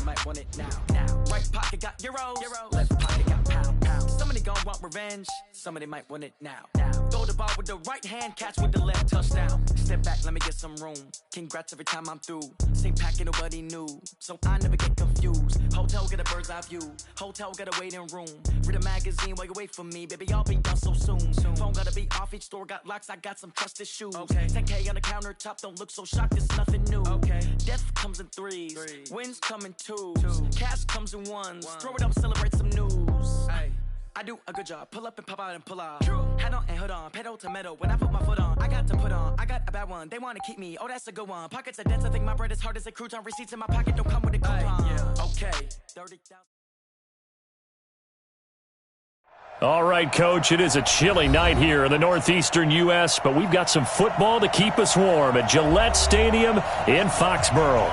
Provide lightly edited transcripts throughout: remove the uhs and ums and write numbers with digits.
might want it now. Right pocket got euros, left pocket got pound. Somebody gon' want revenge, somebody might want it now. Throw the ball with the right hand, catch with the left, touchdown. Step back, let me get some room. Congrats every time I'm through. Same packet, nobody knew, so I never get confused. Hotel get a bird's eye view, hotel got a waiting room. Read a magazine while you wait for me, baby, I'll be done so soon. Phone gotta be off, each store got locks, I got some trusted shoes. 10K on the countertop, don't look so shocked, it's nothing new. Death comes in threes, wins come in twos, cash comes in ones. Throw it up, celebrate some news. I do a good job, pull up and pop out and pull off. Hat on and hood on, pedal to metal. When I put my foot on, I got to put on. I got a bad one, they wanna keep me, oh that's a good one. Pockets are dense, I think my bread is hard as a crouton. Receipts in my pocket don't come with a coupon. Okay, 30,000. All right, Coach, it is a chilly night here in the northeastern U.S., but we've got some football to keep us warm at Gillette Stadium in Foxborough.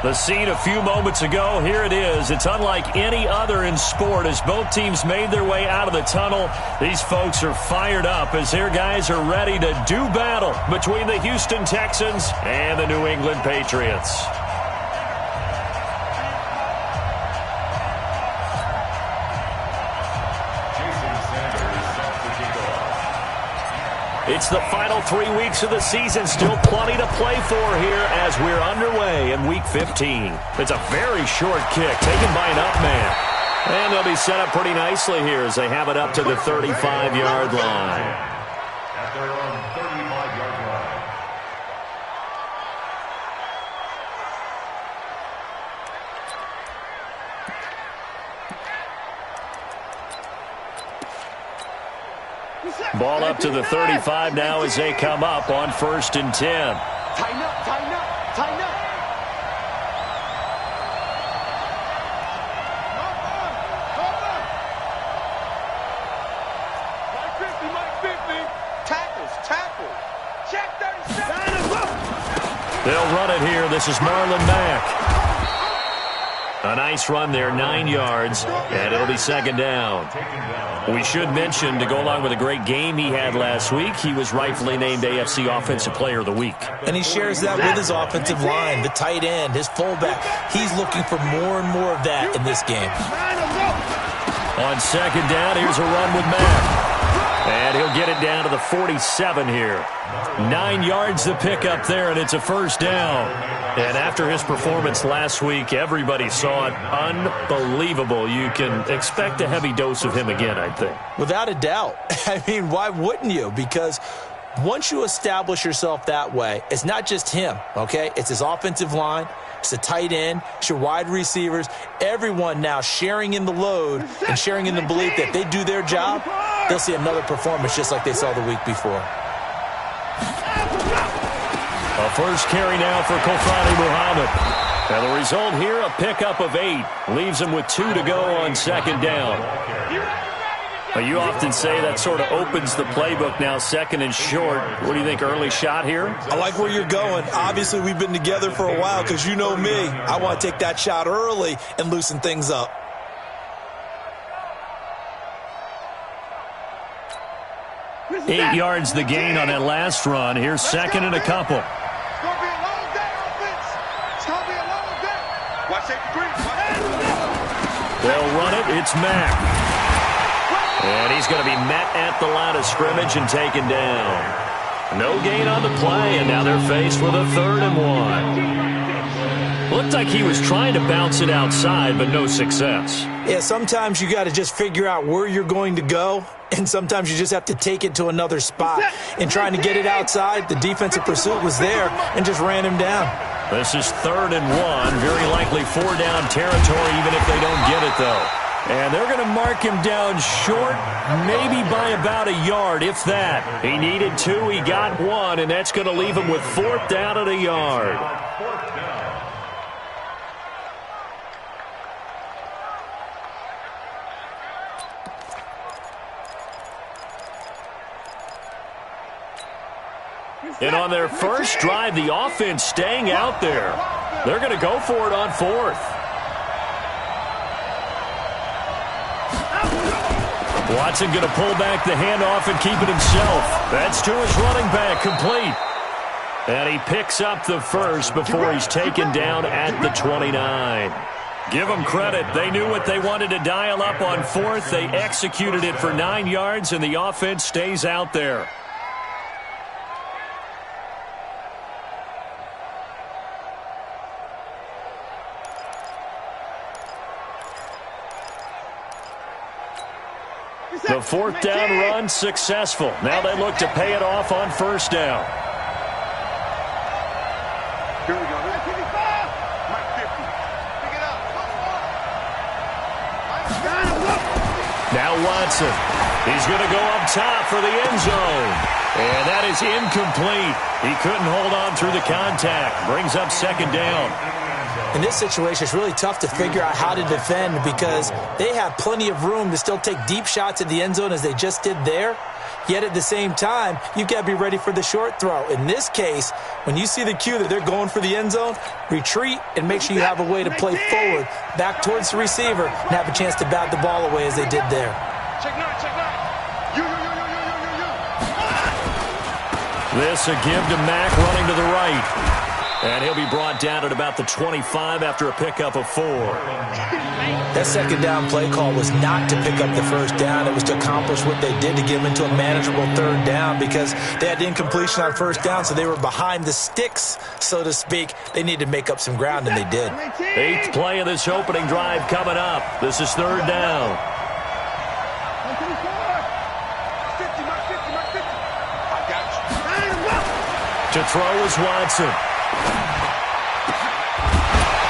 The scene a few moments ago, here it is. It's unlike any other in sport as both teams made their way out of the tunnel. These folks are fired up as their guys are ready to do battle between the Houston Texans and the New England Patriots. It's the final 3 weeks of the season. Still plenty to play for here as we're underway in Week 15. It's a very short kick taken by an up man. And they'll be set up pretty nicely here as they have it up to the 35-yard line. At their own 35-yard line. Ball up to the 35 now as they come up on 1st and 10. Tighten up, tighten up, tighten up. Tackles. Check 37. They'll run it here. This is Marlon Mack. A nice run there, 9 yards, and it'll be 2nd down. We should mention, to go along with a great game he had last week, he was rightfully named AFC Offensive Player of the Week. And he shares that with his offensive line, the tight end, his fullback. He's looking for more and more of that in this game. On 2nd down, here's a run with Mack. And he'll get it down to the 47 here. 9 yards to pick up there, and it's a 1st down. And after his performance last week, everybody saw it. Unbelievable. You can expect a heavy dose of him again, I think. Without a doubt. I mean, why wouldn't you? Because once you establish yourself that way, it's not just him, okay? It's his offensive line. It's the tight end. It's your wide receivers. Everyone now sharing in the load and sharing in the belief that they do their job, they'll see another performance just like they saw the week before. A first carry now for Kofani Muhammad. And the result here, a pickup of 8. Leaves him with 2 to go on 2nd down. You often say that sort of opens the playbook now, 2nd and short. What do you think, early shot here? I like where you're going. Obviously, we've been together for a while because you know me. I want to take that shot early and loosen things up. Eight yards the gain on that last run. Here's 2nd and a couple. It's going to be a long day, offense. It's going to be a long day. Watch that green. They'll run it. It's Mack. And he's going to be met at the line of scrimmage and taken down. No gain on the play, and now they're faced with a 3rd and 1. Looked like he was trying to bounce it outside, but no success. Yeah, sometimes you got to just figure out where you're going to go, and sometimes you just have to take it to another spot. And trying to get it outside, the defensive pursuit was there and just ran him down. This is 3rd and 1, very likely 4-down territory, even if they don't get it, though. And they're going to mark him down short, maybe by about a yard, if that. He needed 2, he got 1, and that's going to leave him with 4th down at a yard. And on their first drive, the offense staying out there. They're going to go for it on 4th. Watson going to pull back the handoff and keep it himself. That's to his running back, complete. And he picks up the first before he's taken down at the 29. Give them credit. They knew what they wanted to dial up on fourth. They executed it for 9 yards, and the offense stays out there. The fourth down run successful. Now they look to pay it off on first down. Here we go. Mike 50. Pick it up. Now Watson. He's going to go up top for the end zone. And that is incomplete. He couldn't hold on through the contact. Brings up second down. In this situation, it's really tough to figure out how to defend because they have plenty of room to still take deep shots at the end zone as they just did there. Yet at the same time, you've got to be ready for the short throw. In this case, when you see the cue that they're going for the end zone, retreat and make sure you have a way to play forward, back towards the receiver, and have a chance to bat the ball away as they did there. Check nine, check nine. You. This a give to Mack running to the right. And he'll be brought down at about the 25 after a pickup of 4. That second down play call was not to pick up the first down. It was to accomplish what they did to get them into a manageable third down because they had incompletion on first down, so they were behind the sticks, so to speak. They needed to make up some ground, and they did. 8th play of this opening drive coming up. This is third down. To throw is Watson.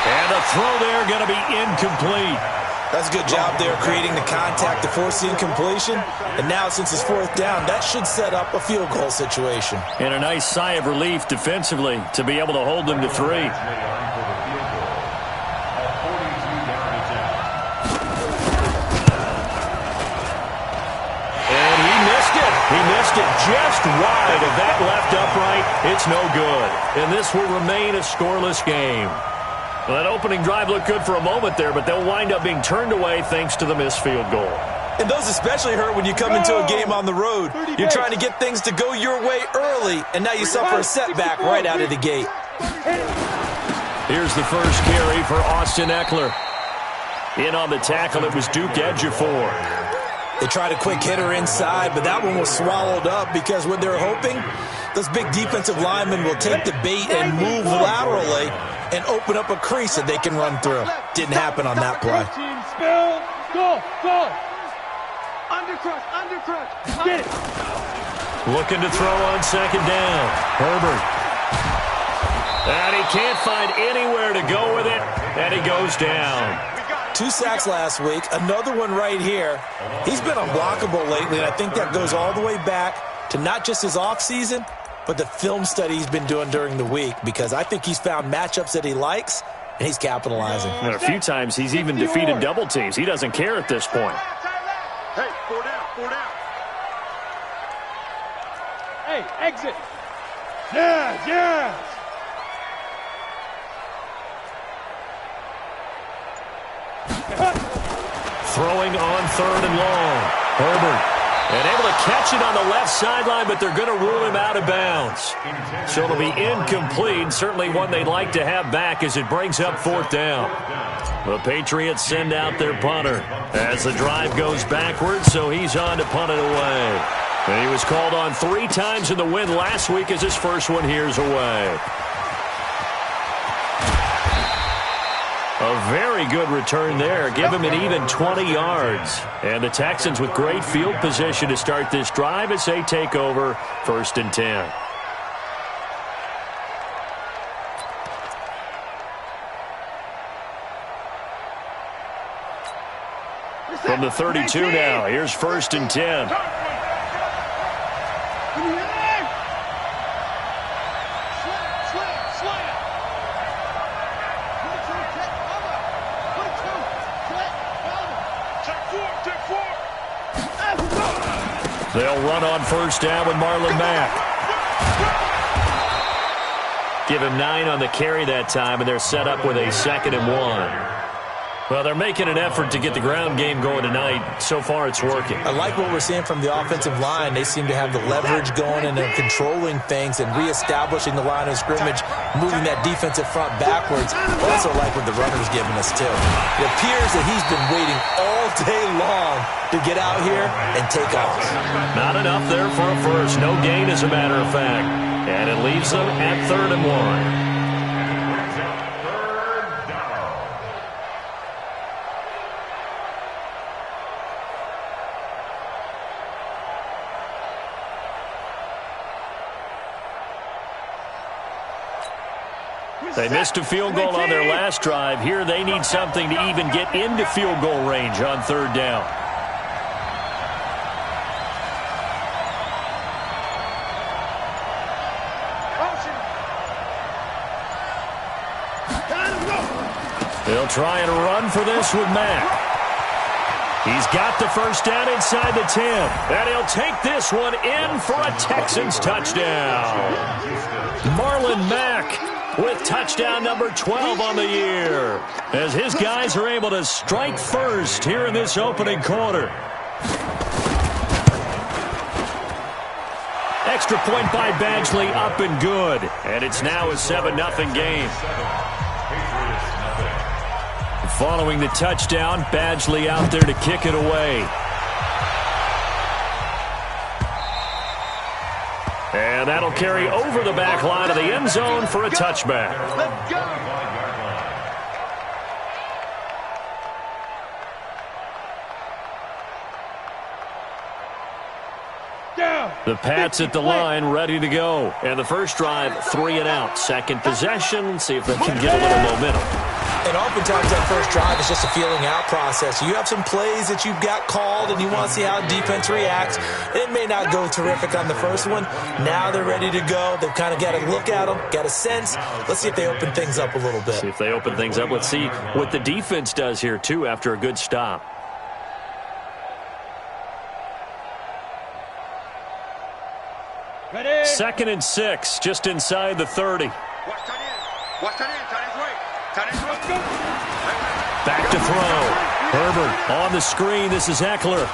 And the throw there going to be incomplete. That's a good job there creating the contact to force the incompletion. And now since it's fourth down, that should set up a field goal situation. And a nice sigh of relief defensively to be able to hold them to 3. And he missed it. He missed it just wide of that left upright. It's no good. And this will remain a scoreless game. Well, that opening drive looked good for a moment there, but they'll wind up being turned away thanks to the missed field goal. And those especially hurt when you come into a game on the road. You're trying to get things to go your way early, and now you suffer a setback right out of the gate. Here's the first carry for Austin Eckler. In on the tackle, it was Duke Ejiofor. They tried a quick hitter inside, but that one was swallowed up because what they're hoping, those big defensive linemen will take the bait and move laterally and open up a crease that they can run through. Didn't happen on that play. Go. Undercrush. Get it. Looking to throw on second down. Herbert. And he can't find anywhere to go with it, and he goes down. 2 sacks last week, another one right here. He's been unblockable lately, and I think that goes all the way back to not just his offseason, but the film study he's been doing during the week, because I think he's found matchups that he likes, and he's capitalizing. And a few times he's even defeated double teams. He doesn't care at this point. Hey, 4 down. Hey, exit. Yeah. Throwing on third and long. Herbert. And able to catch it on the left sideline, but they're going to rule him out of bounds. So it'll be incomplete. Certainly one they'd like to have back as it brings up fourth down. The Patriots send out their punter as the drive goes backwards, so he's on to punt it away. And he was called on 3 times in the win last week as his first one here's away. A very good return there. Give him an even 20 yards. And the Texans with great field position to start this drive as they take over 1st and 10. From the 32 now, here's 1st and 10. They'll run on first down with Marlon Mack. Give him 9 on the carry that time, and they're set up with a 2nd and 1. Well, they're making an effort to get the ground game going tonight. So far, it's working. I like what we're seeing from the offensive line. They seem to have the leverage going, and they're controlling things and reestablishing the line of scrimmage, moving that defensive front backwards. I also like what the runner's giving us, too. It appears that he's been waiting all day long to get out here and take off. Not enough there for a first. No gain, as a matter of fact. And it leaves them at 3rd and 1. They missed a field goal on their last drive. Here they need something to even get into field goal range on 3rd down. They'll try and run for this with Mack. He's got the first down inside the 10. And he'll take this one in for a Texans touchdown. Marlon Mack with touchdown number 12 on the year, as his guys are able to strike first here in this opening quarter. Extra point by Badgley, up and good. And it's now a 7-0 game. Following the touchdown, Badgley out there to kick it away. And that'll carry over the back line of the end zone for a touchback. Let's go. The Pats at the line, ready to go. And the first drive, 3 and out. Second possession, see if they can get a little momentum. And oftentimes that first drive is just a feeling out process. You have some plays that you've got called and you want to see how defense reacts. It may not go terrific on the first one. Now they're ready to go. They've kind of got to look at them, got a sense. Let's see if they open things up a little bit. See if they open things up. Let's see what the defense does here, too, after a good stop. Ready. 2nd and 6, just inside the 30. Back to throw. Herbert on the screen. This is Eckler.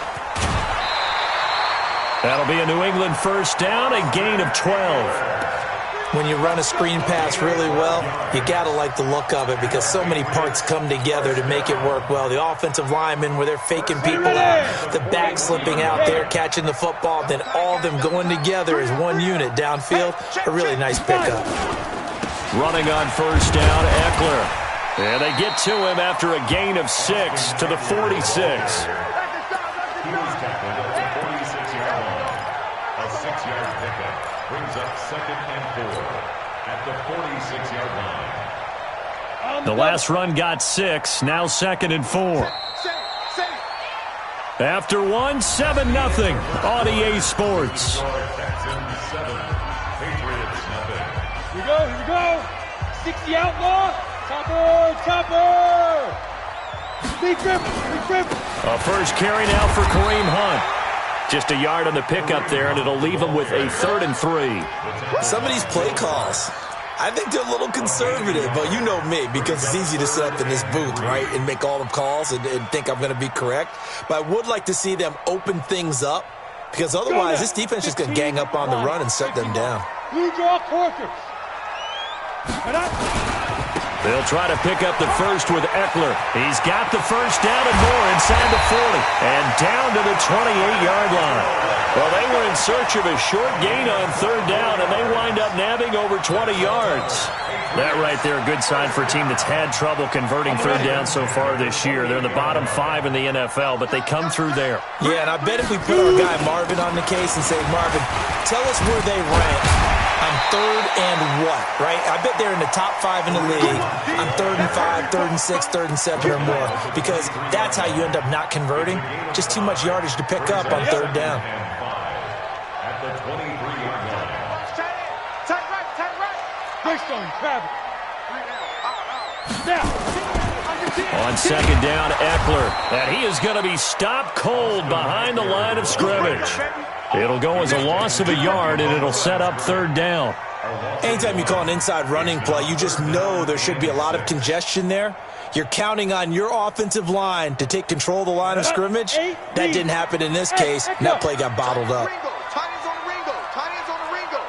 That'll be a New England first down, a gain of 12. When you run a screen pass really well, you got to like the look of it because so many parts come together to make it work well. The offensive linemen, where they're faking people out, the back slipping out there, catching the football, then all of them going together as one unit downfield. A really nice pickup. Running on first down, Eckler. And they get to him after a gain of 6 to the 46. He was tackled at the 46-yard line. A 6-yard pickup brings up 2nd and 4 at the 46-yard line. The last run got 6, now 2nd and 4. After 1, 7-0 on EA Sports. Texans 7, Patriots 0. Here we go. 60 outlaw. Chopper. Big grip. A first carry now for Kareem Hunt. Just a yard on the pickup there, and it'll leave him with a 3rd and 3. Some of these play calls, I think they're a little conservative, but you know me, because it's easy to sit up in this booth, right, and make all the calls and think I'm going to be correct. But I would like to see them open things up, because otherwise this defense is going to gang up on the run and shut them down. Blue draw quarters. They'll try to pick up the first with Eckler. He's got the first down and more inside the 40 and down to the 28-yard line. Well, they were in search of a short gain on 3rd down, and they wind up nabbing over 20 yards. That right there, a good sign for a team that's had trouble converting 3rd down so far this year. They're in the bottom 5 in the NFL, but they come through there. Yeah, and I bet if we put our guy Marvin on the case and say, Marvin, tell us where they rank on 3rd and what, right? I bet they're in the top 5 in the league on 3rd and 5, 3rd and 6, 3rd and 7 or more, because that's how you end up not converting. Just too much yardage to pick up on 3rd down. At the 23-yard line. Tight right. Greystone, Travis. On 2nd down, Eckler. And he is going to be stopped cold behind the line of scrimmage. It'll go as a loss of a yard, and it'll set up 3rd down. Anytime you call an inside running play, you just know there should be a lot of congestion there. you're counting on your offensive line to take control of the line of scrimmage. That didn't happen in this case, and that play got bottled up. Tight ends on the Ringo. Tight ends on the Ringo.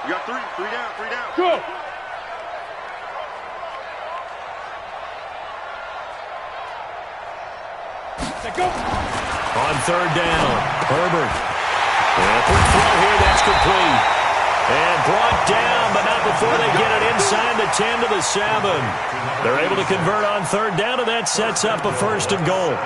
You got three down. Go. Go. On third down, Herbert. And quick throw here, that's complete. And brought down, but not before they get it inside the 10 to the 7. They're able to convert on third down, and that sets up a 1st and goal.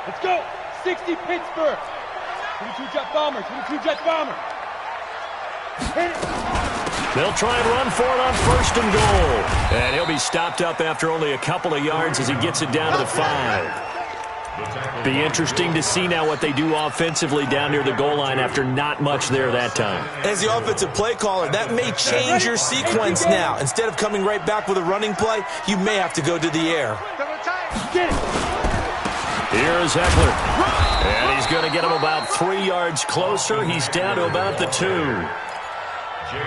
Let's go. 60 Pittsburgh. 22 jet bombers. 22 jet bombers. Hit it. They'll try and run for it on 1st and goal. And he'll be stopped up after only a couple of yards as he gets it down to the 5. Be interesting to see now what they do offensively down near the goal line after not much there that time. As the offensive play caller, that may change your sequence now. Instead of coming right back with a running play, you may have to go to the air. Get it. Here's Eckler. And he's going to get him about 3 yards closer. He's down to about the 2.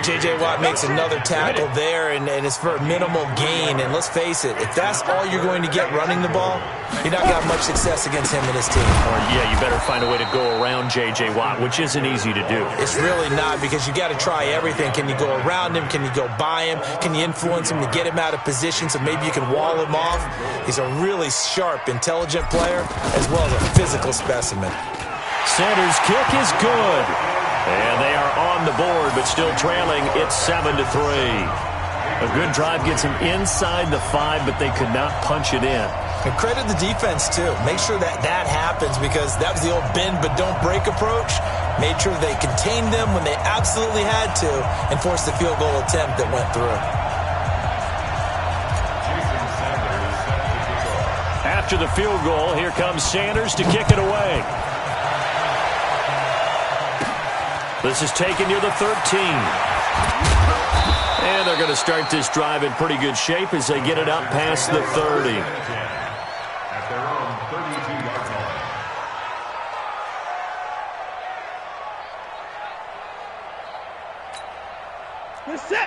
J.J. Watt makes another tackle there, and it's for a minimal gain. And let's face it, if that's all you're going to get running the ball, you're not going to have much success against him and his team. Or, yeah, you better find a way to go around J.J. Watt, which isn't easy to do. It's really not, because you got to try everything. Can you go around him? Can you go by him? Can you influence him to get him out of position so maybe you can wall him off? He's a really sharp, intelligent player, as well as a physical specimen. Sanders' kick is good. And they are on the board, but still trailing. It's 7-3. A good drive gets them inside the 5, but they could not punch it in. And credit the defense, too. Make sure that happens, because that was the old bend but don't break approach. Made sure they contained them when they absolutely had to and forced the field goal attempt that went through. After the field goal, here comes Sanders to kick it away. This is taken near the 13. And they're going to start this drive in pretty good shape as they get it up past the 30. At their own 32-yard line.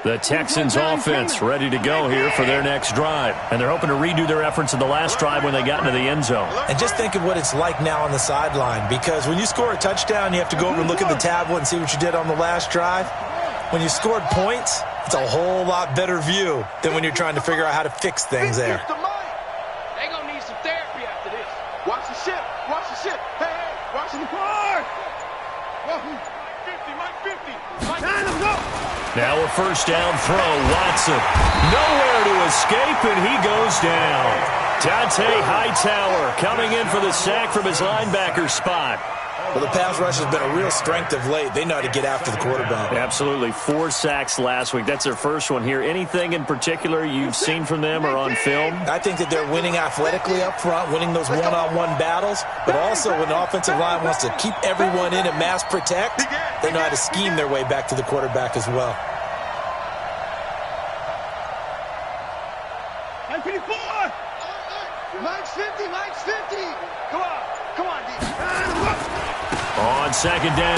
The Texans offense ready to go here for their next drive. And they're hoping to redo their efforts in the last drive when they got into the end zone. And just think of what it's like now on the sideline, because when you score a touchdown, you have to go over and look at the tablet and see what you did on the last drive. When you scored points, it's a whole lot better view than when you're trying to figure out how to fix things there. They're going to need some therapy after this. Watch the ship. Watch the ship. Hey, watch the car. 50, Mike 50. Time to go. Now a first down throw. Watson nowhere to escape, and he goes down. Dante Hightower coming in for the sack from his linebacker spot. Well, the pass rush has been a real strength of late. They know how to get after the quarterback. Absolutely. 4 sacks last week. That's their first one here. Anything in particular you've seen from them or on film? I think that they're winning athletically up front, winning those one-on-one battles, but also when the offensive line wants to keep everyone in and mass protect, they know how to scheme their way back to the quarterback as well. Mike's 50, Mike's 50. Come on, D. On second down,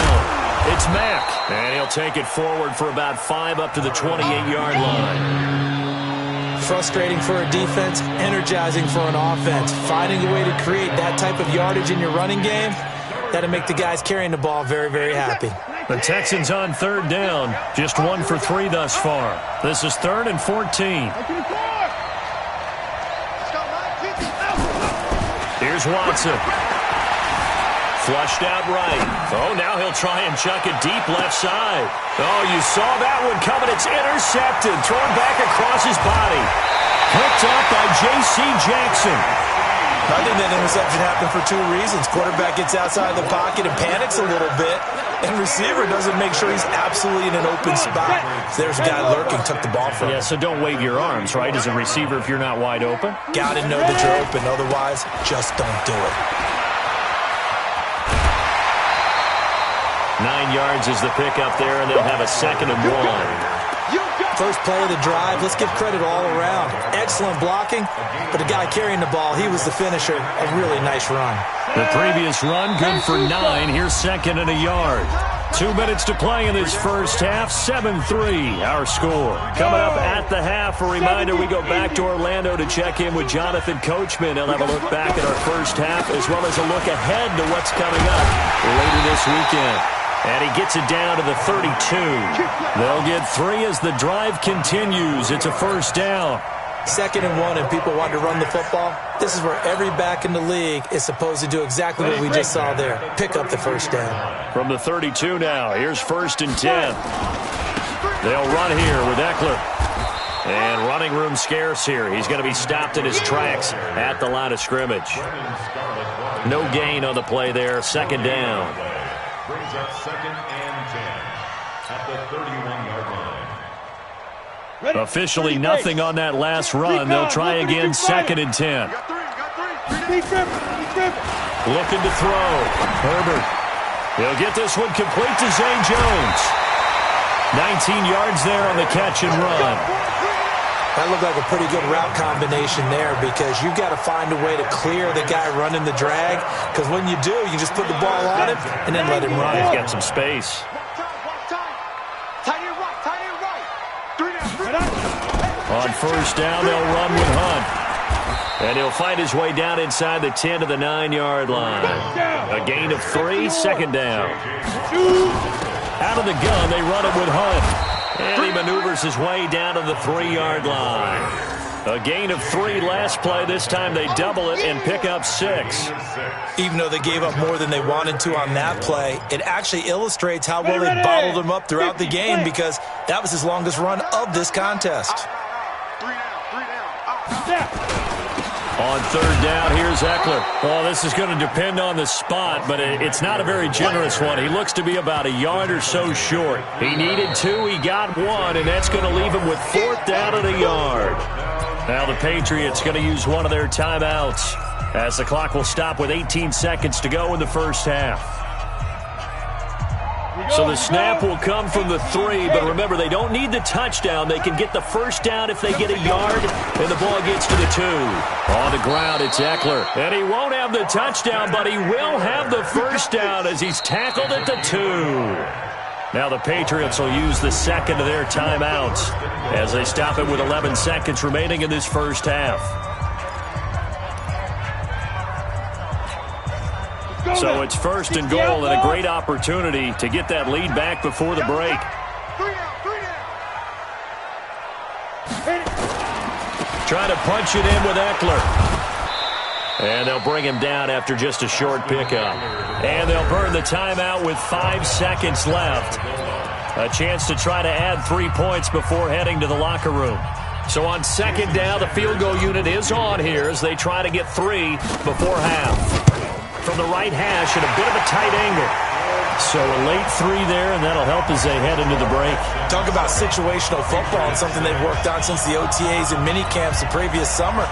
it's Mack. And he'll take it forward for about 5 up to the 28-yard line. Frustrating for a defense, energizing for an offense. Finding a way to create that type of yardage in your running game, that'll make the guys carrying the ball very, very happy. The Texans on third down, just 1 for 3 thus far. This is 3rd and 14. Here's Watson. Flushed out right. Oh, now he'll try and chuck it deep left side. Oh, you saw that one coming. It's intercepted. Thrown back across his body. Picked up by J.C. Jackson. I think that interception happened for 2 reasons. Quarterback gets outside of the pocket and panics a little bit, and receiver doesn't make sure he's absolutely in an open spot. So there's a guy lurking, took the ball from him. Yeah, so don't wave your arms, right, as a receiver if you're not wide open? Got to know that you're open. Otherwise, just don't do it. 9 yards is the pickup there, and they'll have a 2nd and 1. First play of the drive, let's give credit all around. Excellent blocking, but the guy carrying the ball, he was the finisher. A really nice run. The previous run, good for 9. Here's 2nd and a yard. 2 minutes to play in this first half. 7-3, our score. Coming up at the half, a reminder, we go back to Orlando to check in with Jonathan Coachman. He'll have a look back at our first half as well as a look ahead to what's coming up later this weekend. And he gets it down to the 32. They'll get 3 as the drive continues. It's a first down. 2nd and 1, and people want to run the football. This is where every back in the league is supposed to do exactly what we just saw there. Pick up the first down. From the 32 now, here's 1st and 10. They'll run here with Eckler. And running room scarce here. He's going to be stopped in his tracks at the line of scrimmage. No gain on the play there. 2nd down. Brings up 2nd and 10 at the 31-yard line. Officially nothing on that last run. They'll try again, 2nd and 10. Looking to throw. Herbert. He'll get this one complete to Zay Jones. 19 yards there on the catch and run. That looked like a pretty good route combination there because you've got to find a way to clear the guy running the drag, because when you do, you just put the ball on him and then let him run. He's got some space. On first down, they'll run with Hunt. And he'll find his way down inside the 10 to the 9-yard line. A gain of 3, 2nd down. Out of the gun, they run it with Hunt. And he maneuvers his way down to the 3-yard line. A gain of 3 last play. This time they double it and pick up 6. Even though they gave up more than they wanted to on that play, it actually illustrates how well they bottled him up throughout the game, because that was his longest run of this contest. On 3rd down, here's Eckler. Well, this is going to depend on the spot, but it's not a very generous one. He looks to be about a yard or so short. He needed 2, he got 1, and that's going to leave him with 4th down at a yard. Now the Patriots going to use one of their timeouts as the clock will stop with 18 seconds to go in the first half. So the snap will come from the 3, but remember, they don't need the touchdown. They can get the first down if they get a yard, and the ball gets to the 2. On the ground, it's Eckler. And he won't have the touchdown, but he will have the first down as he's tackled at the 2. Now the Patriots will use the 2nd of their timeouts as they stop it with 11 seconds remaining in this first half. So it's 1st and goal, and a great opportunity to get that lead back before the break. Trying to punch it in with Eckler. And they'll bring him down after just a short pickup. And they'll burn the timeout with 5 seconds left. A chance to try to add 3 points before heading to the locker room. So on 2nd down, the field goal unit is on here as they try to get 3 before half. From the right hash at a bit of a tight angle. So a late 3 there, and that'll help as they head into the break. Talk about situational football and something they've worked on since the OTAs and mini camps the previous summer.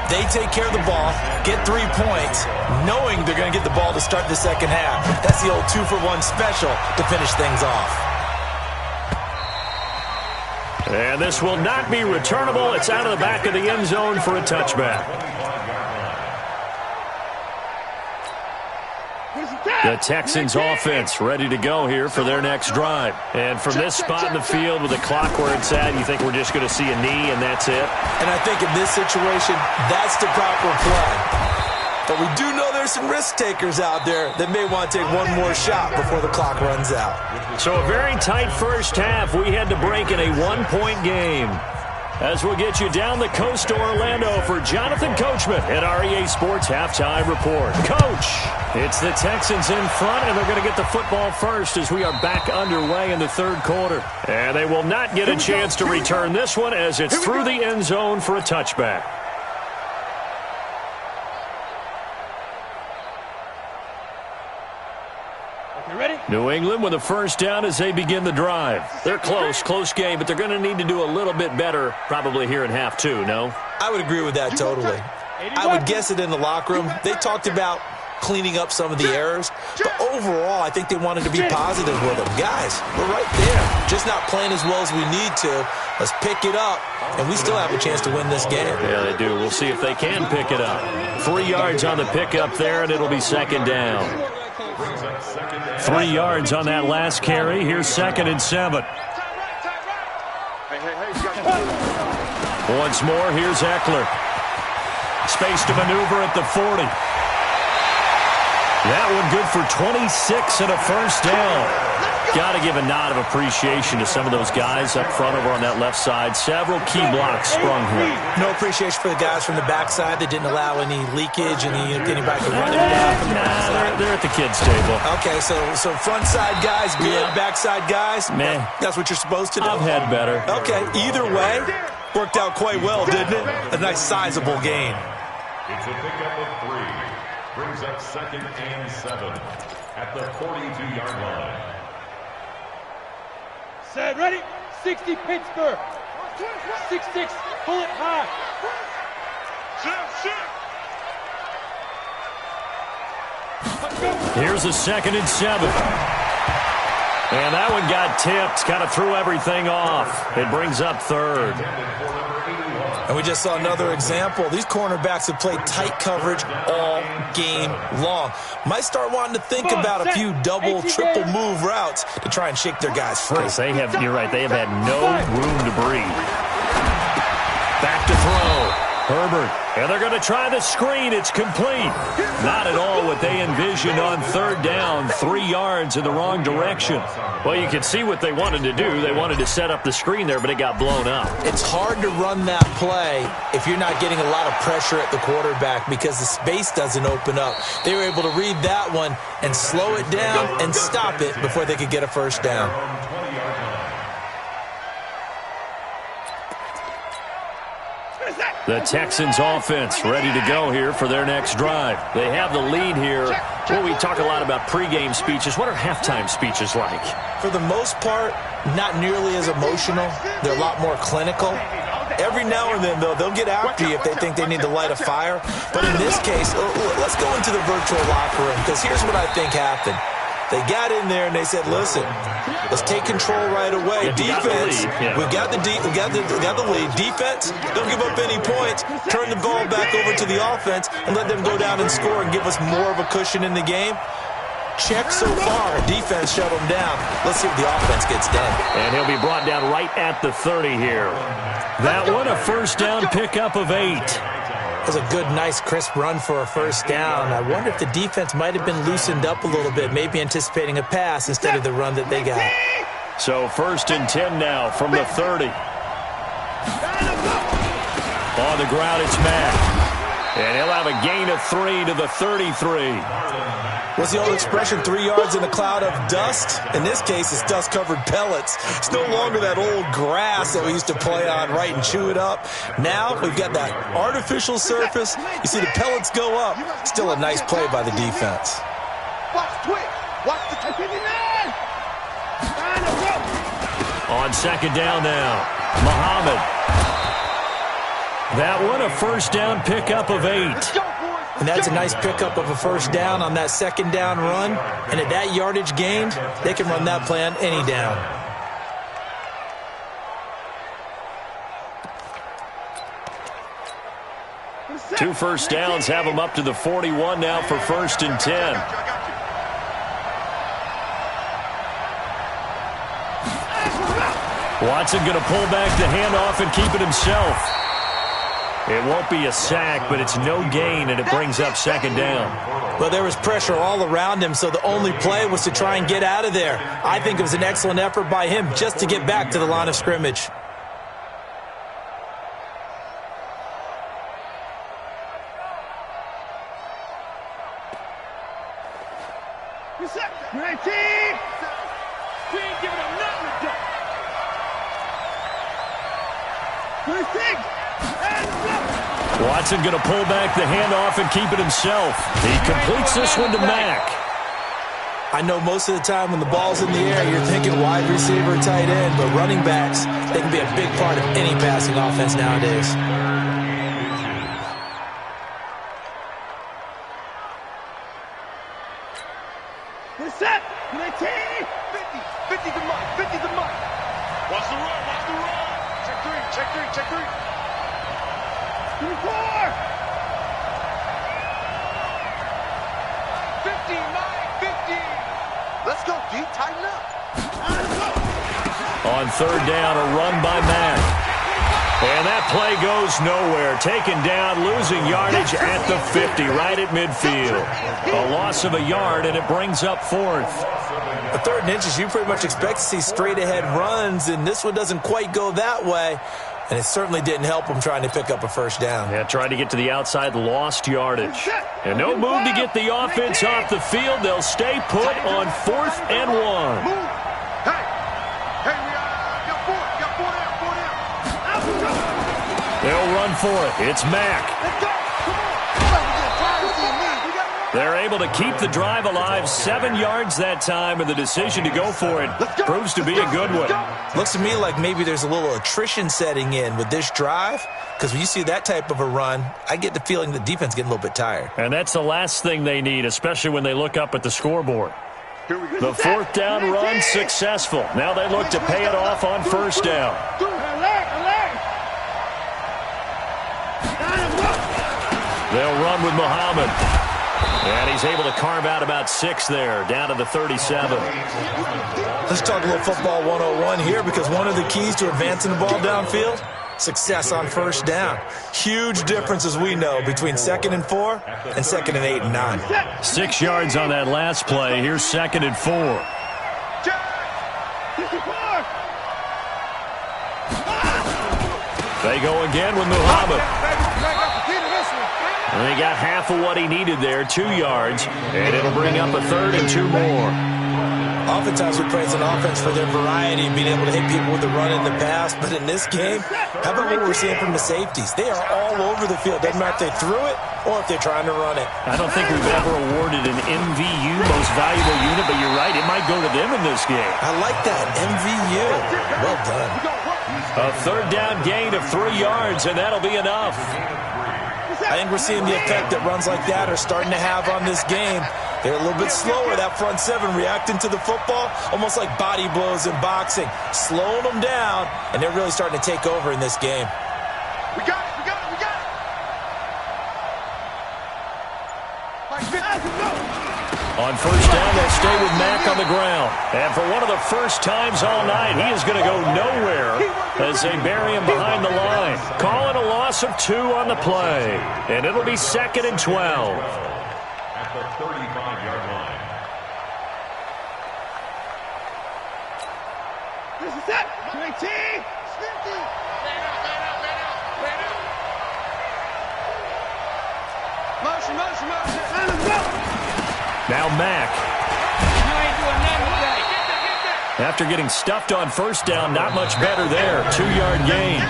They take care of the ball, get 3 points, knowing they're going to get the ball to start the second half. That's the old 2-for-1 special to finish things off. And this will not be returnable. It's out of the back of the end zone for a touchback. The Texans offense ready to go here for their next drive. And from this spot in the field with the clock where it's at, you think we're just going to see a knee and that's it? And I think in this situation, that's the proper play. But we do know there's some risk takers out there that may want to take one more shot before the clock runs out. So a very tight first half. We had to break in a 1-point game. As we'll get you down the coast to Orlando for Jonathan Coachman at our EA Sports Halftime Report. Coach, it's the Texans in front, and they're going to get the football first as we are back underway in the 3rd quarter. And they will not get a chance to return this one as it's through the end zone for a touchback. New England with a first down as they begin the drive. They're close game, but they're going to need to do a little bit better probably here in half 2, no? I would agree with that totally. I would guess it in the locker room. They talked about cleaning up some of the errors, but overall, I think they wanted to be positive with them. Guys, we're right there. Just not playing as well as we need to. Let's pick it up, and we still have a chance to win this game. Yeah, they do. We'll see if they can pick it up. 3 yards on the pickup there, and it'll be 2nd down. second and 3 yards on that last carry. Here's 2nd and 7. Once more, here's Eckler. Space to maneuver at the 40. That one good for 26 and a first down. Got to give a nod of appreciation to some of those guys up front over on that left side. Several key blocks sprung here. No appreciation for the guys from the backside that didn't allow any leakage and anybody could run it down from the backside. They're at the kids' table. Okay, so front side guys good, backside guys, man, that's what you're supposed to do. I've had better. Okay, either way, worked out quite well, didn't it? A nice sizable gain. It's a pickup of 3. Brings up 2nd and 7 at the 42-yard line. Set, ready? 60 Pittsburgh. 6-6, pull it high. Here's a 2nd and 7. And that one got tipped. Kind of threw everything off. It brings up 3rd. And we just saw another example. These cornerbacks have played tight coverage all game long. Might start wanting to think about a few double, triple move routes to try and shake their guys free. You're right, they have had no room to breathe. Back to throw. Herbert, and they're going to try the screen. It's complete. Not at all what they envisioned on 3rd down. 3 yards in the wrong direction. Well, you can see what they wanted to do. They wanted to set up the screen there, but it got blown up. It's hard to run that play if you're not getting a lot of pressure at the quarterback because the space doesn't open up. They were able to read that one and slow it down and stop it before they could get a first down. The Texans offense ready to go here for their next drive. They have the lead here. Well, we talk a lot about pregame speeches. What are halftime speeches like? For the most part, not nearly as emotional. They're a lot more clinical. Every now and then, though, they'll get after you if they think they need to light a fire. But in this case, let's go into the virtual locker room because here's what I think happened. They got in there and they said, listen, let's take control right away. Defense, we've got the lead. Defense, don't give up any points. Turn the ball back over to the offense and let them go down and score and give us more of a cushion in the game. Check so far. Defense shut them down. Let's see what the offense gets done. And he'll be brought down right at the 30 here. That one, a first down pickup of 8. It was a good, nice, crisp run for a first down. I wonder if the defense might have been loosened up a little bit, maybe anticipating a pass instead of the run that they got. So 1st and 10 now from the 30. On the ground, it's Mack. And he'll have a gain of 3 to the 33. What's the old expression, 3 yards in a cloud of dust? In this case, it's dust-covered pellets. It's no longer that old grass that we used to play on, right, and chew it up. Now we've got that artificial surface. You see the pellets go up. Still a nice play by the defense. Watch quick. Watch the 59. On 2nd down now, Muhammad. That one, a first down pickup of 8. And that's a nice pickup of a first down on that 2nd down run. And at that yardage gained, they can run that play on any down. Two first downs have them up to the 41 now for 1st and 10. Watson going to pull back the handoff and keep it himself. It won't be a sack, but it's no gain, and it brings up 2nd down. Well, there was pressure all around him, so the only play was to try and get out of there. I think it was an excellent effort by him just to get back to the line of scrimmage. Watson going to pull back the handoff and keep it himself. He completes this one to Mack. I know most of the time when the ball's in the air, you're thinking wide receiver, tight end, but running backs, they can be a big part of any passing offense nowadays. Set. 50 the mark. 50 the mark. Watch the run. Check three. 24! 59, 50! D. Tighten up. On third down, a run by Mack. And that play goes nowhere. Taken down, losing yardage at the 50, right at midfield. A loss of a yard, and it brings up fourth. A 3rd and inches, you pretty much expect to see straight-ahead runs, and this one doesn't quite go that way. And it certainly didn't help him trying to pick up a first down. Yeah, tried to get to the outside, lost yardage. And no move to get the offense off the field. They'll stay put on 4th and 1. They'll run for it. It's Mack. They're able to keep the drive alive, 7 yards that time, and the decision to go for it proves to be a good one. Looks to me like maybe there's a little attrition setting in with this drive, because when you see that type of a run, I get the feeling the defense getting a little bit tired. And that's the last thing they need, especially when they look up at the scoreboard. The 4th down run successful. Now they look to pay it off on first down. They'll run with Muhammad. And he's able to carve out about 6 there, down to the 37. Let's talk a little football 101 here, because one of the keys to advancing the ball downfield, success on first down. Huge difference, as we know, between 2nd and 4 and 2nd and 8 and 9. 6 yards on that last play. Here's 2nd and 4. They go again with Muhammad. And they got half of what he needed there, 2 yards, and it'll bring up a 3rd and 2 more. Oftentimes we praise an offense for their variety, being able to hit people with the run in the pass, but in this game, how about what we're seeing from the safeties? They are all over the field. Doesn't matter if they threw it or if they're trying to run it. I don't think we've ever awarded an MVU, most valuable unit, but you're right, it might go to them in this game. I like that, MVU. Well done. A 3rd down gain of 3 yards, and that'll be enough. I think we're seeing the effect that runs like that are starting to have on this game. They're a little bit slower, that front 7, reacting to the football, almost like body blows in boxing, slowing them down, and they're really starting to take over in this game. We got it, we got it, we got it. On first down, they'll stay with Mack on the ground. And for one of the first times all night, he is going to go nowhere as they bury him behind the line. Calling a loss of 2 on the play. And it'll be 2nd and 12. At the 35-yard line. This is it. 19. Motion, motion, motion. Now Mack. After getting stuffed on first down, not much better there. 2-yard gain.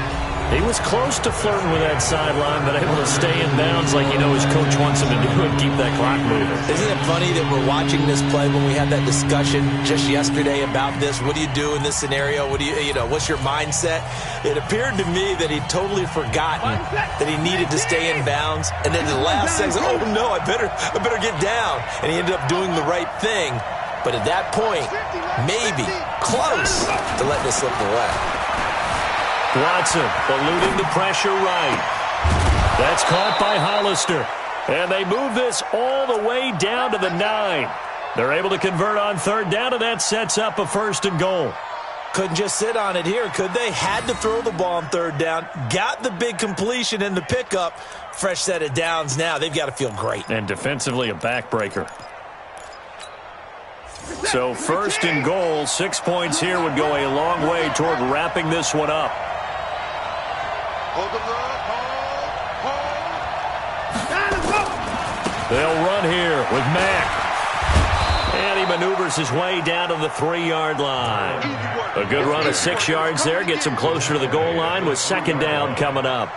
He was close to flirting with that sideline, but able to stay in bounds like his coach wants him to do and keep that clock moving. Isn't it funny that we're watching this play when we had that discussion just yesterday about this? What do you do in this scenario? What do what's your mindset? It appeared to me that he'd totally forgotten that he needed to stay in bounds, and then the last second, oh no, I better get down, and he ended up doing the right thing. But at that point, maybe close to letting it slip away. Watson eluding the pressure right. That's caught by Hollister. And they move this all the way down to the 9. They're able to convert on 3rd down, and that sets up a 1st and goal. Couldn't just sit on it here, could they? Had to throw the ball on 3rd down. Got the big completion in the pickup. Fresh set of downs now. They've got to feel great. And defensively a backbreaker. So 1st and goal, 6 points here would go a long way toward wrapping this one up. Hold the look, hold. They'll run here with Mack. And he maneuvers his way down to the 3-yard line. A good run of 6 yards there. Gets him closer to the goal line with 2nd down coming up.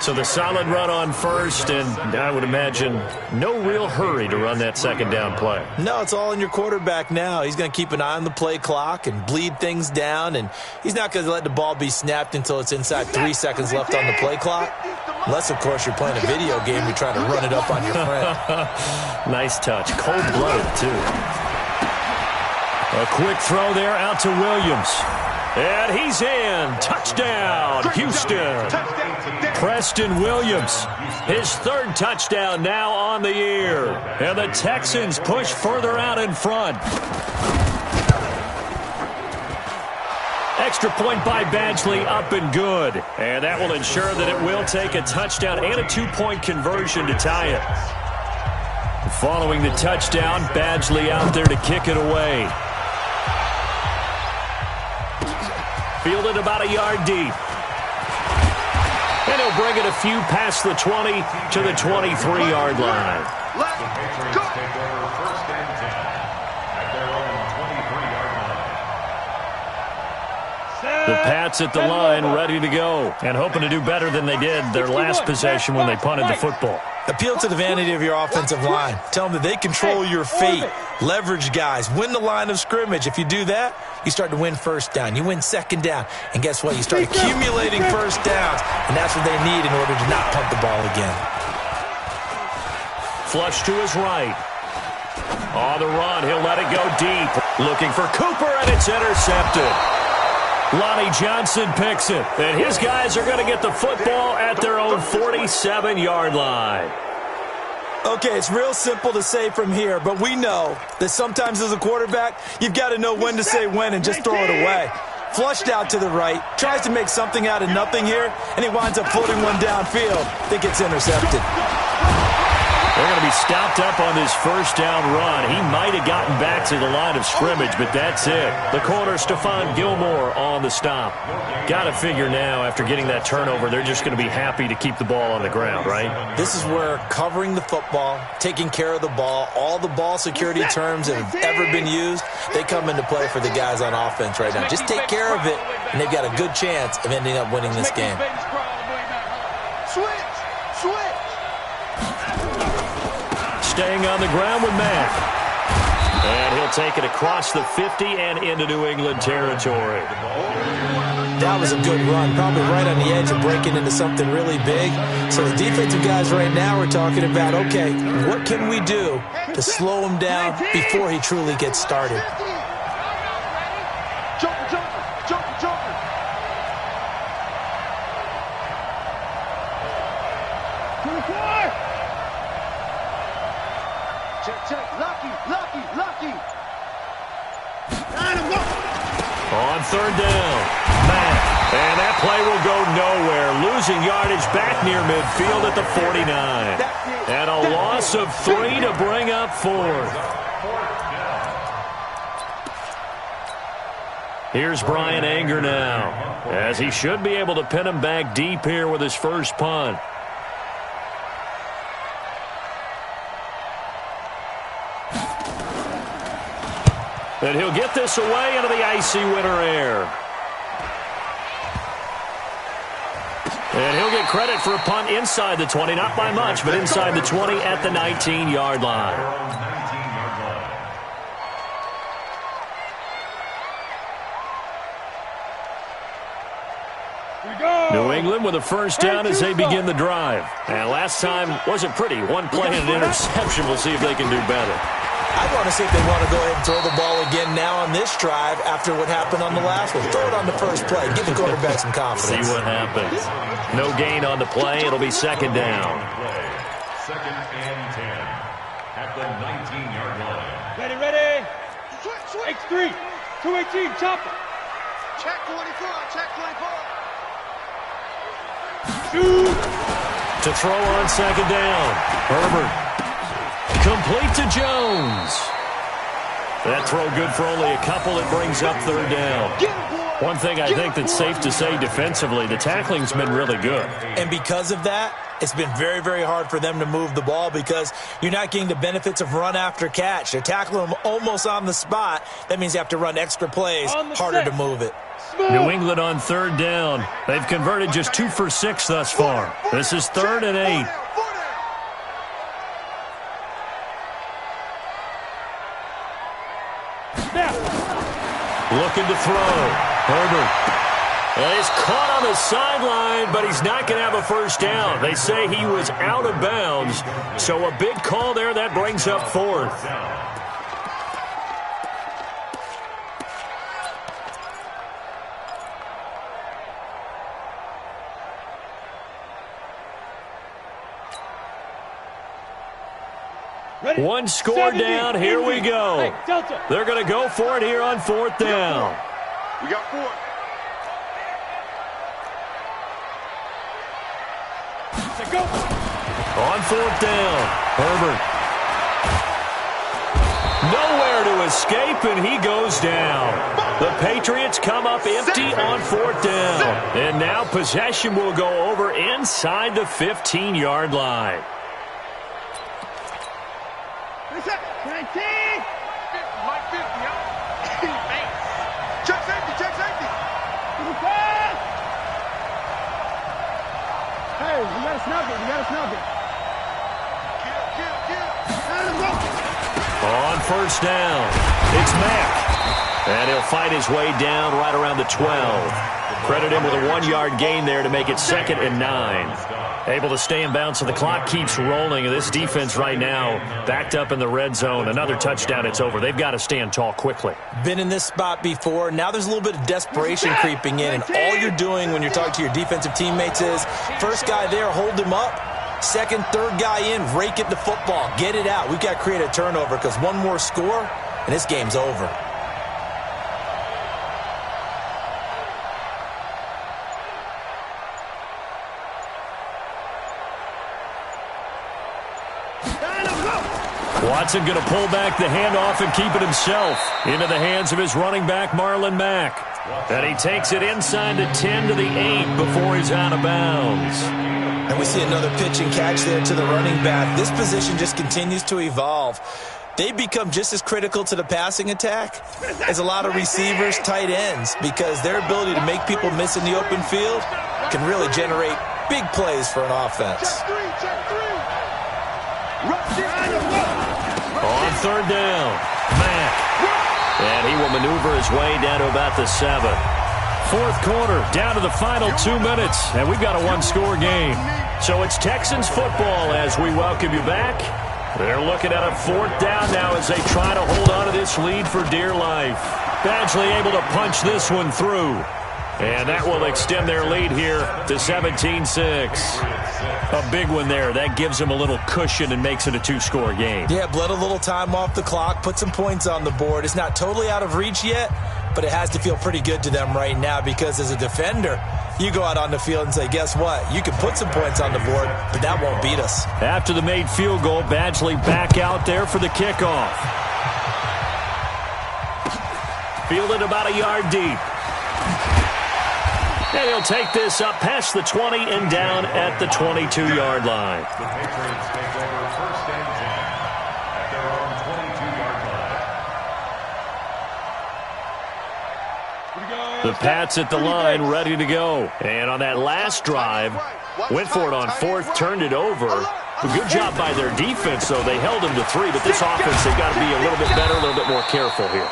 So the solid run on 1st, and I would imagine no real hurry to run that 2nd down play. No, it's all in your quarterback now. He's going to keep an eye on the play clock and bleed things down, and he's not going to let the ball be snapped until it's inside 3 seconds left on the play clock. Unless, of course, you're playing a video game, you're trying to run it up on your friend. Nice touch. Cold-blooded, too. A quick throw there out to Williams. And he's in. Touchdown, Houston. Preston Williams, his 3rd touchdown now on the year. And the Texans push further out in front. Extra point by Badgley, up and good. And that will ensure that it will take a touchdown and a 2-point conversion to tie it. Following the touchdown, Badgley out there to kick it away. Fielded about a yard deep. And he'll bring it a few past the 20 to the 23-yard line. The Pats at the line, ready to go, and hoping to do better than they did their last possession when they punted the football. Appeal to the vanity of your offensive line. Tell them that they control your fate. Leverage guys. Win the line of scrimmage. If you do that, you start to win first down. You win second down. And guess what? You start accumulating first downs. And that's what they need in order to not punt the ball again. Flush to his right. On the run, he'll let it go deep. Looking for Cooper, and it's intercepted. Lonnie Johnson picks it, and his guys are going to get the football at their own 47-yard line. Okay, it's real simple to say from here, but we know that sometimes as a quarterback, you've got to know when to say when and just throw it away. Flushed out to the right, tries to make something out of nothing here, and he winds up floating one downfield that gets intercepted. They're going to be stopped up on this first down run. He might have gotten back to the line of scrimmage, but that's it. The corner, Stephon Gilmore, on the stop. Got to figure now, after getting that turnover, they're just going to be happy to keep the ball on the ground, right? This is where covering the football, taking care of the ball, all the ball security terms that have ever been used, they come into play for the guys on offense right now. Just take care of it, and they've got a good chance of ending up winning this game. Staying on the ground with Mack. And he'll take it across the 50 and into New England territory. That was a good run, probably right on the edge of breaking into something really big. So the defensive guys right now are talking about, okay, what can we do to slow him down before he truly gets started? On third down, Mack. And that play will go nowhere. Losing yardage back near midfield at the 49. And a loss of 3 to bring up fourth. Here's Brian Anger now, as he should be able to pin him back deep here with his first punt. And he'll get this away into the icy winter air. And he'll get credit for a punt inside the 20, not by much, but inside the 20 at the 19-yard line. New England with a first down as they begin the drive. And last time wasn't pretty. One play and an interception. We'll see if they can do better. I want to see if they want to go ahead and throw the ball again now on this drive after what happened on the last one. Throw it on the first play. Give the quarterback some confidence. See what happens. No gain on the play. It'll be second down. Second and 10 at the 19-yard line. Ready. X3. 218, chopper. Check 24, check 24. Shoot. To throw on second down. Herbert. Complete to Jones. That throw good for only a couple. It brings up third down. One thing I think that's safe to say defensively, the tackling's been really good. And because of that, it's been very, very hard for them to move the ball because you're not getting the benefits of run after catch. They're tackling them almost on the spot. That means you have to run extra plays, harder to move it. New England on third down. They've converted just 2 for 6 thus far. This is 3rd and 8. Looking to throw. Herbert. He's caught on the sideline, but he's not going to have a first down. They say he was out of bounds, so a big call there. That brings up 4th. Ready? One score down. Here we go. Hey, Delta. They're going to go for it here on 4th down. We got 4. Set, go. On fourth down, Herbert. Nowhere to escape, and he goes down. The Patriots come up empty on fourth down. And now possession will go over inside the 15-yard line. Mike 50, Check safety, check safety. Hey, we gotta snap it, we gotta snap it. On first down, it's Mack. And he'll fight his way down right around the 12. Credit him with a 1-yard gain there to make it 2nd and 9. Able to stay in bounds, so the clock keeps rolling. And this defense right now backed up in the red zone. Another touchdown, it's over. They've got to stand tall quickly. Been in this spot before. Now there's a little bit of desperation creeping in. And all you're doing when you're talking to your defensive teammates is, first guy there, hold him up. Second, third guy in, rake it the football. Get it out. We've got to create a turnover because one more score, and this game's over. Watson going to pull back the handoff and keep it himself into the hands of his running back, Marlon Mack. And he takes it inside the 10 to the 8 before he's out of bounds. And we see another pitch and catch there to the running back. This position just continues to evolve. They become just as critical to the passing attack as a lot of receivers, tight ends, because their ability to make people miss in the open field can really generate big plays for an offense. On third down, Mack. And he will maneuver his way down to about the 7. Fourth quarter, down to the final 2 minutes, and we've got a one-score game. So it's Texans football as we welcome you back. They're looking at a fourth down now as they try to hold on to this lead for dear life. Badgley able to punch this one through. And that will extend their lead here to 17-6. A big one there. That gives them a little cushion and makes it a 2-score game. Yeah, bled a little time off the clock, put some points on the board. It's not totally out of reach yet, but it has to feel pretty good to them right now because as a defender, you go out on the field and say, guess what? You can put some points on the board, but that won't beat us. After the made field goal, Badgley back out there for the kickoff. Fielded about a yard deep. And he'll take this up past the 20 and down at the 22-yard line. The Patriots take over first and 10 at their own 22-yard line. The Pats at the line, ready to go. And on that last drive, went for it on fourth, turned it over. A good job by their defense, though. They held them to 3, but this offense, they've got to be a little bit better, a little bit more careful here.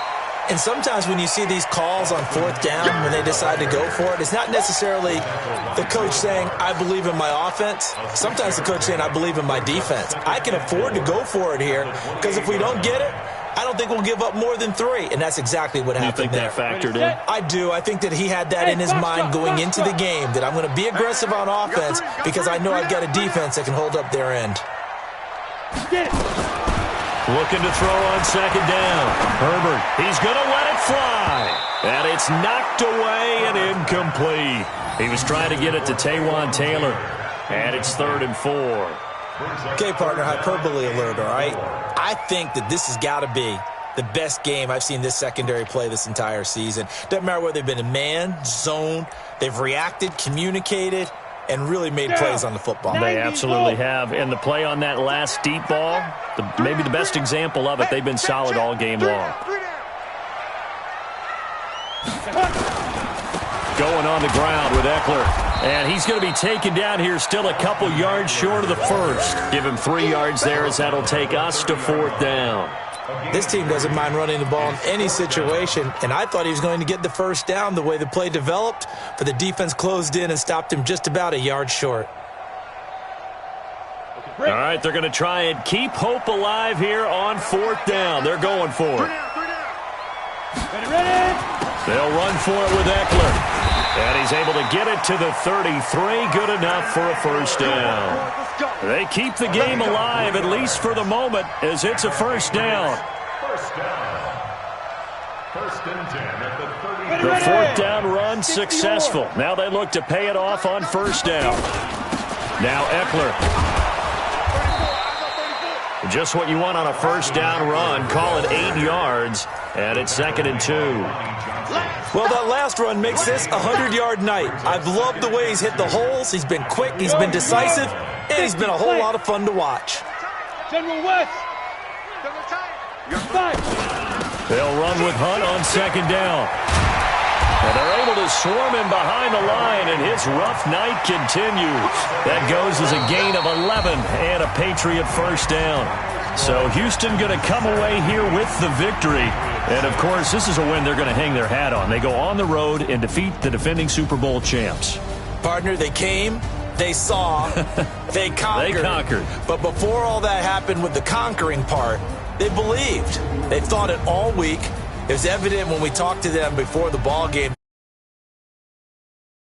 And sometimes when you see these calls on fourth down, when they decide to go for it, it's not necessarily the coach saying, I believe in my offense. Sometimes the coach saying, I believe in my defense. I can afford to go for it here because if we don't get it, I don't think we'll give up more than 3. And that's exactly what happened there. You think that factored in? I do. I think that he had that in his mind going into the game, that I'm going to be aggressive on offense because I know I've got a defense that can hold up their end. Looking to throw on second down. Herbert, he's going to let it fly. And it's knocked away and incomplete. He was trying to get it to Taywan Taylor. And it's 3rd and 4. Okay, partner, hyperbole alert, all right? I think that this has got to be the best game I've seen this secondary play this entire season. Doesn't matter whether they've been in man, zone, they've reacted, communicated, and really made plays on the football. They absolutely have. And the play on that last deep ball, maybe the best example of it, they've been solid all game long. Going on the ground with Eckler. And he's going to be taken down here still a couple yards short of the first. Give him 3 yards there as that'll take us to 4th down. This team doesn't mind running the ball in any situation, and I thought he was going to get the first down the way the play developed, but the defense closed in and stopped him just about a yard short. All right, they're going to try and keep hope alive here on 4th down. They're going for it. They'll run for it with Eckler. And he's able to get it to the 33. Good enough for a first down. They keep the game alive, at least for the moment, as it's a first down. First and 10 at the 30. The 4th down run successful. Now they look to pay it off on first down. Now Eckler. Just what you want on a first down run. Call it 8 yards, and it's 2nd and 2. Well, that last run makes this a 100-yard night. I've loved the way he's hit the holes. He's been quick, he's been decisive, and he's been a whole lot of fun to watch. General West. They'll run with Hunt on 2nd down. And they're able to swarm him behind the line, and his rough night continues. That goes as a gain of 11 and a Patriot first down. So Houston going to come away here with the victory. And, of course, this is a win they're going to hang their hat on. They go on the road and defeat the defending Super Bowl champs. Partner, they came, they saw, they conquered. They conquered. But before all that happened with the conquering part, they believed. They thought it all week. It was evident when we talked to them before the ball game.